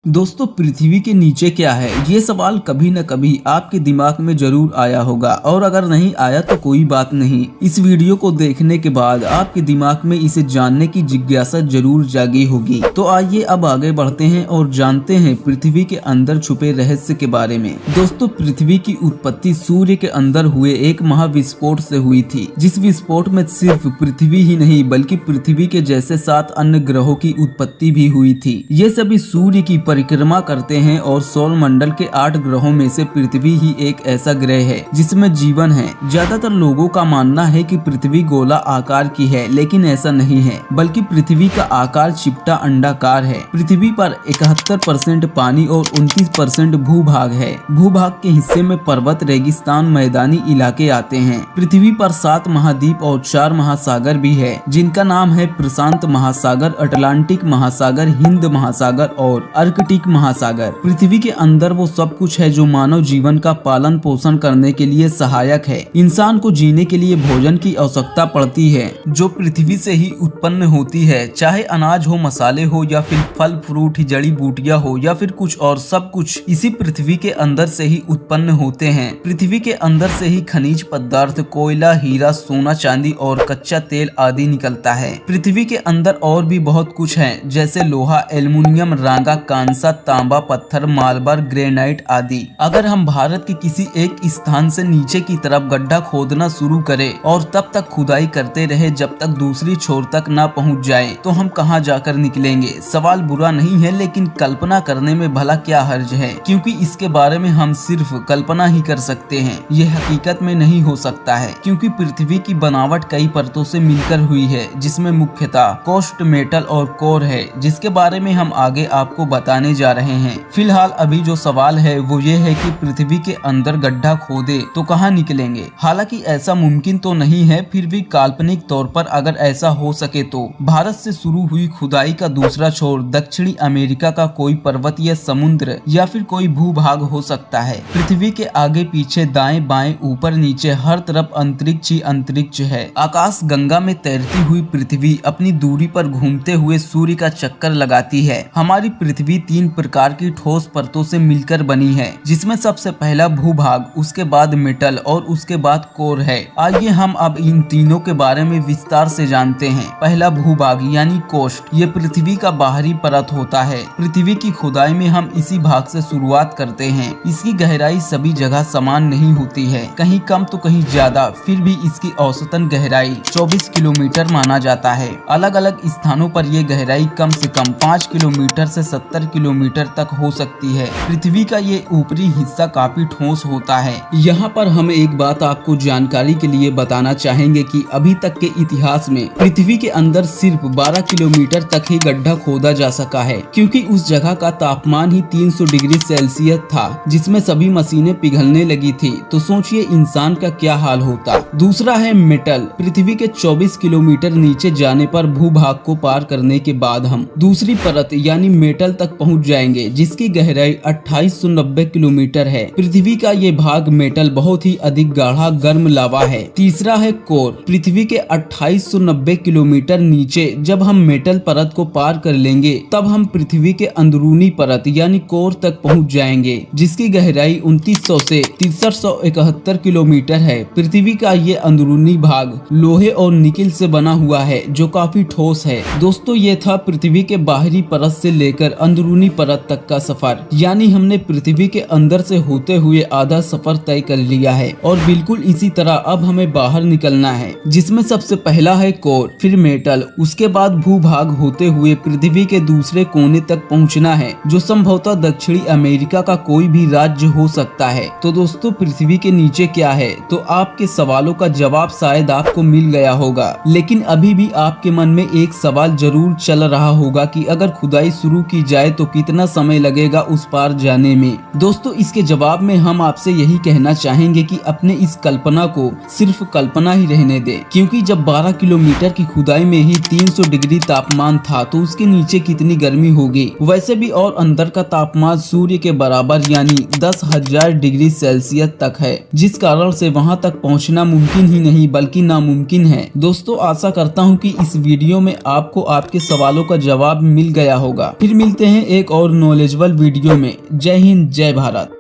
दोस्तों, पृथ्वी के नीचे क्या है, ये सवाल कभी न कभी आपके दिमाग में जरूर आया होगा। और अगर नहीं आया तो कोई बात नहीं, इस वीडियो को देखने के बाद आपके दिमाग में इसे जानने की जिज्ञासा जरूर जागी होगी। तो आइए अब आगे बढ़ते हैं और जानते हैं पृथ्वी के अंदर छुपे रहस्य के बारे में। दोस्तों, पृथ्वी की उत्पत्ति सूर्य के अंदर हुए एक महाविस्फोट से हुई थी, जिस विस्फोट में सिर्फ पृथ्वी ही नहीं बल्कि पृथ्वी के जैसे 7 अन्य ग्रहों की उत्पत्ति भी हुई थी। ये सभी सूर्य की परिक्रमा करते हैं और सौर मंडल के 8 ग्रहों में से पृथ्वी ही एक ऐसा ग्रह है जिसमें जीवन है। ज्यादातर लोगों का मानना है कि पृथ्वी गोला आकार की है, लेकिन ऐसा नहीं है, बल्कि पृथ्वी का आकार चिपटा अंडाकार है। पृथ्वी पर 71% पानी और 29% भूभाग है। भूभाग के हिस्से में पर्वत, रेगिस्तान, मैदानी इलाके आते हैं। पृथ्वी पर 7 महाद्वीप और 4 महासागर भी है, जिनका नाम है प्रशांत महासागर, अटलांटिक महासागर, हिंद महासागर और आर्कटिक महासागर। पृथ्वी के अंदर वो सब कुछ है जो मानव जीवन का पालन पोषण करने के लिए सहायक है। इंसान को जीने के लिए भोजन की आवश्यकता पड़ती है, जो पृथ्वी से ही उत्पन्न होती है। चाहे अनाज हो, मसाले हो या फिर फल फ्रूट, जड़ी बूटियां हो या फिर कुछ और, सब कुछ इसी पृथ्वी के अंदर से ही उत्पन्न होते हैं। पृथ्वी के अंदर से ही खनिज पदार्थ, कोयला, हीरा, सोना, चांदी और कच्चा तेल आदि निकलता है। पृथ्वी के अंदर और भी बहुत कुछ है, जैसे लोहा, एल्युमिनियम, रांगा, कांसा, तांबा, पत्थर, मार्बल, ग्रेनाइट आदि। अगर हम भारत के किसी एक स्थान से नीचे की तरफ गड्ढा खोदना शुरू करें और तब तक खुदाई करते रहे जब तक दूसरी छोर तक ना पहुंच जाए, तो हम कहां जाकर निकलेंगे। सवाल बुरा नहीं है, लेकिन कल्पना करने में भला क्या हर्ज है, क्योंकि इसके बारे में हम सिर्फ कल्पना ही कर सकते हैं। ये हकीकत में नहीं हो सकता है, क्योंकि पृथ्वी की बनावट कई परतों से मिलकर हुई है, जिसमें मुख्यतः कोस्ट, मेटल और कोर है, जिसके बारे में हम आगे आपको बताने जा रहे हैं। फिलहाल अभी जो सवाल है वो ये है कि पृथ्वी के अंदर गड्ढा खोदे तो कहां निकलेंगे। हालांकि ऐसा मुमकिन तो नहीं है, फिर भी काल्पनिक तौर पर अगर ऐसा हो सके तो भारत से शुरू हुई खुदाई का दूसरा छोर दक्षिणी अमेरिका का कोई पर्वत या समुद्र या फिर कोई भूभाग हो सकता है। पृथ्वी के आगे पीछे, दाएं बाएं, ऊपर नीचे, हर तरफ अंतरिक्ष ही अंतरिक्ष है। आकाश गंगा में तैरती हुई पृथ्वी अपनी दूरी पर घूमते हुए सूर्य का चक्कर लगाती है। हमारी पृथ्वी 3 प्रकार की ठोस परतों से मिलकर बनी है, जिसमें सबसे पहला भूभाग, उसके बाद मेटल और उसके बाद कोर है। आइए हम अब इन तीनों के बारे में विस्तार से जानते हैं। पहला भूभाग यानी कोस्ट, ये पृथ्वी का बाहरी परत होता है। पृथ्वी की खुदाई में हम इसी भाग से शुरुआत करते हैं। इसकी गहराई सभी जगह समान नहीं होती है, कहीं कम तो कहीं ज्यादा, फिर भी इसकी औसतन गहराई 24 किलोमीटर माना जाता है। अलग अलग स्थानों पर यह गहराई कम से कम 5 किलोमीटर से 70 किलोमीटर तक हो सकती है। पृथ्वी का ये ऊपरी हिस्सा काफी ठोस होता है। यहाँ पर हम एक बात आपको जानकारी के लिए बताना चाहेंगे कि अभी तक के इतिहास में पृथ्वी के अंदर सिर्फ 12 किलोमीटर तक ही गड्ढा खोदा जा सका है, क्योंकि उस जगह का तापमान ही 300 डिग्री सेल्सियस था, जिसमें सभी मशीनें पिघलने लगी थी। तो सोचिए इंसान का क्या हाल होता। दूसरा है मेटल। पृथ्वी के 24 किलोमीटर नीचे जाने पर भूभाग को पार करने के बाद हम दूसरी परत यानी मेटल तक पहुंच जाएंगे, जिसकी गहराई 2890 किलोमीटर है। पृथ्वी का ये भाग मेटल बहुत ही अधिक गाढ़ा गर्म लावा है। तीसरा है कोर। पृथ्वी के 2890 किलोमीटर नीचे जब हम मेटल परत को पार कर लेंगे, तब हम पृथ्वी के अंदरूनी परत यानी कोर तक पहुंच जाएंगे, जिसकी गहराई 2900 से 6371 किलोमीटर है। पृथ्वी का ये अंदरूनी भाग लोहे और निकिल से बना हुआ है, जो काफी ठोस है। दोस्तों, ये था पृथ्वी के बाहरी परत से लेकर अंदरूनी परत तक का सफर, यानी हमने पृथ्वी के अंदर से होते हुए आधा सफर तय कर लिया है। और बिल्कुल इसी तरह अब हमें बाहर निकलना है, जिसमें सबसे पहला है कोर, फिर मेटल, उसके बाद भूभाग होते हुए पृथ्वी के दूसरे कोने तक पहुंचना है, जो संभवतः दक्षिणी अमेरिका का कोई भी राज्य हो सकता है। तो दोस्तों, पृथ्वी के नीचे क्या है, तो आपके सवालों का जवाब शायद आपको मिल गया होगा, लेकिन अभी भी आपके मन में एक सवाल जरूर चल रहा होगा कि अगर खुदाई शुरू की जाए तो कितना समय लगेगा उस पार जाने में। दोस्तों, इसके जवाब में हम आपसे यही कहना चाहेंगे कि अपने इस कल्पना को सिर्फ कल्पना ही रहने दें, क्योंकि जब 12 किलोमीटर की खुदाई में ही 300 डिग्री तापमान था, तो उसके नीचे कितनी गर्मी होगी। वैसे भी और अंदर का तापमान सूर्य के बराबर यानी 10,000 डिग्री सेल्सियस तक है, जिस कारण से वहां तक पहुंचना मुमकिन ही नहीं बल्कि नामुमकिन है। दोस्तों, आशा करता हूं कि इस वीडियो में आपको आपके सवालों का जवाब मिल गया होगा। फिर मिलते हैं एक और नॉलेजेबल वीडियो में। जय हिंद, जय भारत।